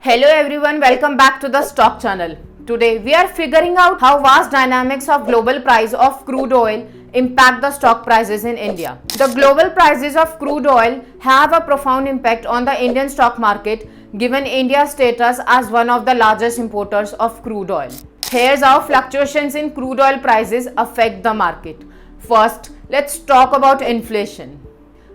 Hello everyone, welcome back to the stock channel. Today we are figuring out how vast dynamics of global price of crude oil impact the stock prices in India. The global prices of crude oil have a profound impact on the Indian stock market given India's status as one of the largest importers of crude oil. Here's how fluctuations in crude oil prices affect the market. First, let's talk about inflation.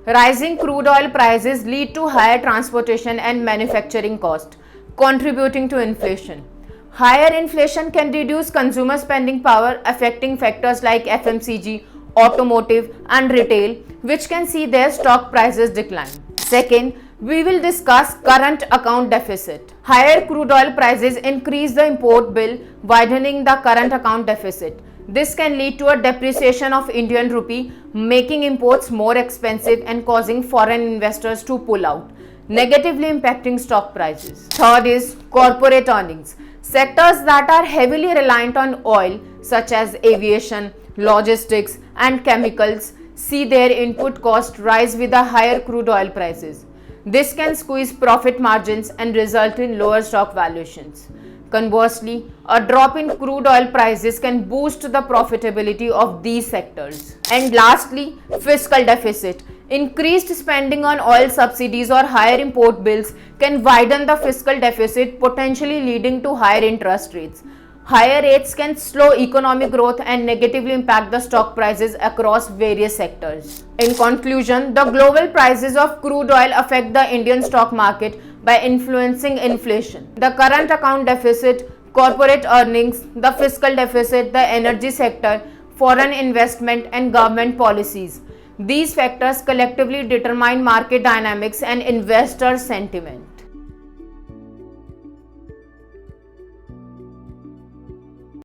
Rising crude oil prices lead to higher transportation and manufacturing costs, contributing to inflation. Higher inflation can reduce consumer spending power, affecting factors like FMCG, automotive, and retail, which can see their stock prices decline. Second, we will discuss current account deficit. Higher crude oil prices increase the import bill, widening the current account deficit. This can lead to a depreciation of Indian rupee, making imports more expensive and causing foreign investors to pull out, negatively impacting stock prices. Third is corporate earnings. Sectors that are heavily reliant on oil, such as aviation, logistics, and chemicals, see their input cost rise with the higher crude oil prices. This can squeeze profit margins and result in lower stock valuations. Conversely, a drop in crude oil prices can boost the profitability of these sectors. And lastly, fiscal deficit. Increased spending on oil subsidies or higher import bills can widen the fiscal deficit, potentially leading to higher interest rates. Higher rates can slow economic growth and negatively impact the stock prices across various sectors. In conclusion, the global prices of crude oil affect the Indian stock market by influencing inflation, the current account deficit, corporate earnings, the fiscal deficit, the energy sector, foreign investment, and government policies. These factors collectively determine market dynamics and investor sentiment.